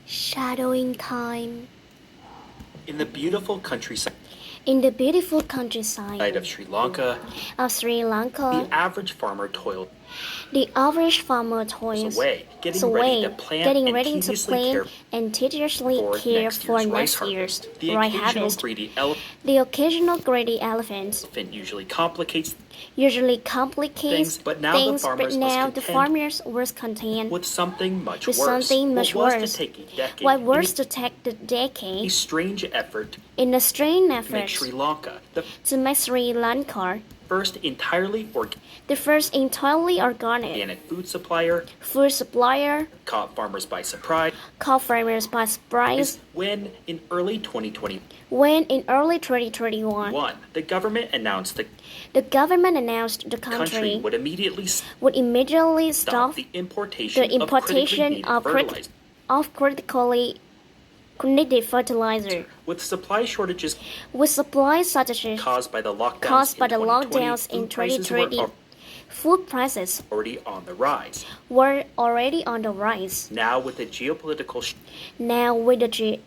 Shadowing time. In the beautiful countryside In the beautiful countryside of Sri Lanka, Sri the Lanka, average farmer toils the average farmer toils away, getting ready to plant and tediously care for next year's The rice occasional harvest. greedy The occasional greedy elephant elephant usually complicates things, but now the farmers must contend with something much with worse. something much What was worse. to take a decade What worse in to take the a decade strange effort in a strained to make effort Sri Lanka to make Sri Lanka first entirely the first entirely organic food supplier, food supplier, caught farmers by surprise, caught farmers by surprise when in early 2021, when in early 2021 the government announced the the government announced the country country would immediately would immediately stop stop the importation, the importation of fertilizer. of critically needed fertilizer, With supply shortages with supply shortages caused by the lockdowns in food prices 2020. Food prices already on the rise. were already on the rise. Now with the geopolitical Now with the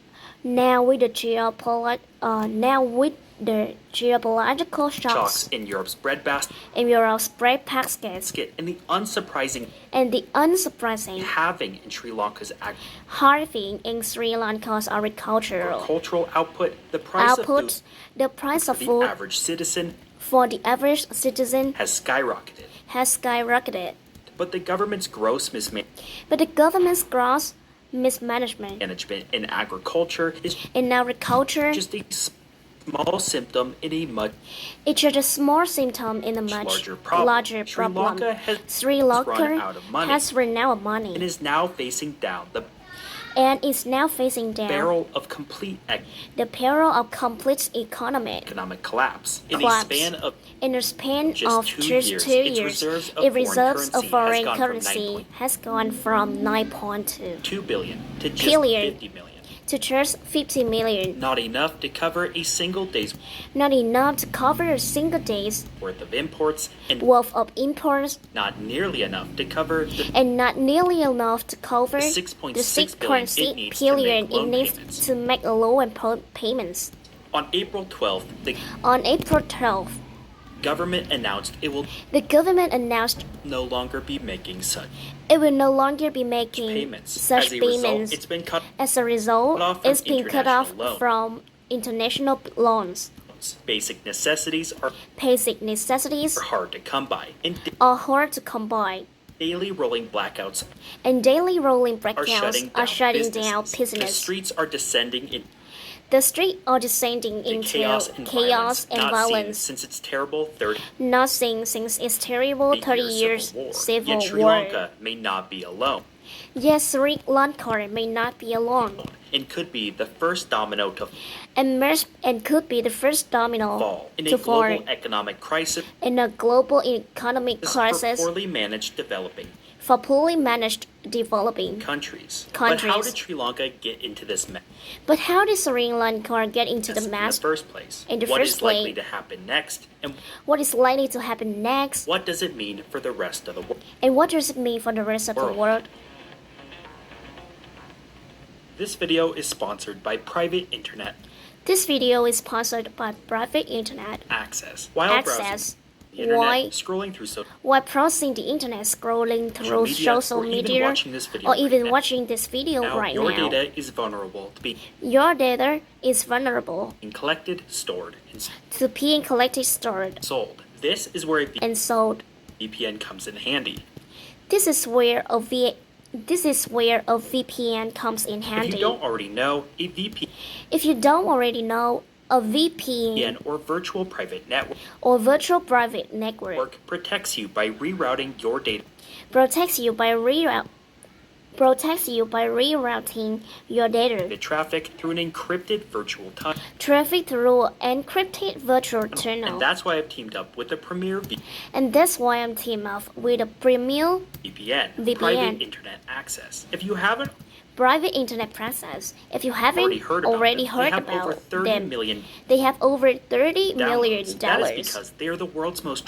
geopolitical shocks shocks in Europe's breadbasket in Europe's bread baskets and the unsurprising and the unsurprising halving in Sri Lanka's halving in Sri Lanka's agricultural agricultural output, the price of food the price of for the food average citizen for the average citizen has skyrocketed. has skyrocketed. But the government's gross But the government's gross mismanagement mismanagement in agriculture is in agriculture just a small symptom in a much it's just a small symptom in a much larger problem. larger Sri problem. Lanka has Sri run Lanka out of money has run out of money and is now facing down the and is now facing down barrel of complete the peril of complete economic economic collapse. In a span just of 2 just years, 2 its years, reserves of foreign currency has gone from 9.2 2 billion to just billion 50 million. to just 50 million. Not enough to cover a single day's Not enough to cover a single day's worth of imports and worth of imports, not nearly enough to cover the and not nearly enough to cover the the 6.6 6.6 billion billion it needs to make loan payments. On April 12th, the On April 12th, government announced it will the government announced no longer be making such it will no longer be making payments. such As a payments. result, it's been cut As a result, off from it's been cut off international loans. from international loans. Basic necessities Basic necessities are hard to come by, and are hard to come by, daily rolling blackouts and daily rolling are breakdowns shutting down The business. streets are descending into The streets are descending into chaos and not violence. seen since its terrible Not seen since its terrible 30 years civil Yet Sri war. Lanka may not be alone, Yes, Sri Lanka may not be alone, and could be the first domino to and could be the first domino fall in to a fall global economic crisis in a global economic for crisis poorly managed developing for poorly managed developing countries. Countries. But how did Sri Lanka get into this mess But how did Sri Lanka get into the in mess? the first place? In the What first is likely place? to happen next, and What is likely to happen next? what does it mean for the rest of the world? And what does it mean for the rest of the world? This video is sponsored by private internet This video is sponsored by private internet access. While browsing access. the internet, Why? scrolling through While browsing the internet, scrolling through social or even media, watching this video or right even now. watching this video Now, right your now, data is vulnerable to being your data is vulnerable collected, stored, and to being collected, stored, sold. This is where a and sold. VPN comes in handy. This is where a VPN comes in If handy. you don't already know, a VPN If you don't already know, a VPN or virtual private network or virtual private network protects you by rerouting your data protects you by rerouting your data traffic through an encrypted virtual tunnel. traffic through encrypted virtual tunnel. And that's why I've teamed up with the premier And that's why I'm teamed up with a premium VPN, VPN. private internet access. If you haven't private internet process. If you haven't already heard heard about about over 30 them, million they have over 30 million downloads. That is dollars. because they are the world's most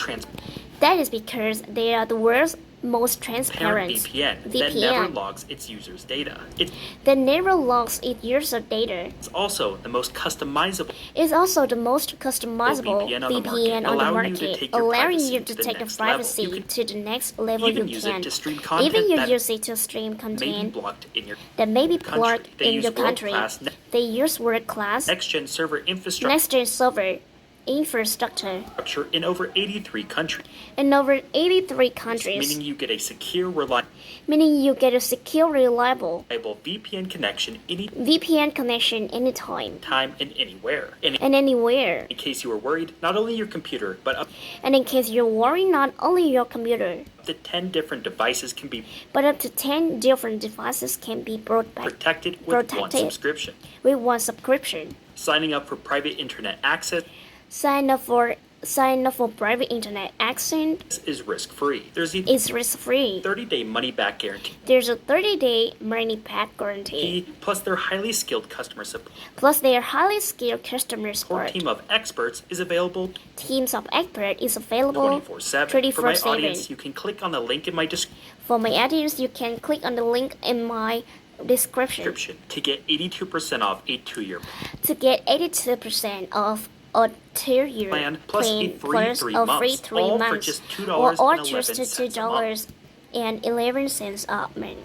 That is because they are the most Parent transparent VPN that never logs its users' data. that never logs its user data. It's also the most customizable It's also the most customizable VPN VPN on the allowing you to market, take your allowing privacy you to to the take your next level. privacy You can to the next level even you use can. it to stream Even content you that use it to stream may be content blocked in your that may be country. blocked They in use your country. world-class They use world-class next-gen server infrastructure next-gen server infrastructure in over 83 countries, in over 83 countries, meaning you get a secure, reliable VPN connection VPN connection anytime anytime and anywhere. and anywhere. In case you are worried, not only your computer, but up And in case you're worried, not only your computer, to 10 different devices can be but up to 10 different devices can be brought back protected with one subscription. with one subscription. Signing up for private internet access Sign up for private internet access is risk-free. There's a is risk-free. 30-day money-back guarantee. There's a 30-day money-back guarantee. Plus, their highly skilled customer support Plus, their highly skilled customer support team of experts is available teams of experts is available 24/7. For my 24/7. audience, you can click on the link in my For my audience, you can click on the link in my description to get 82% off a 2-year to get 82% off a 2-year plan plus a free plus 3 a months, free 3 all for months, just or all $2.11 just a month. $2.11 a month.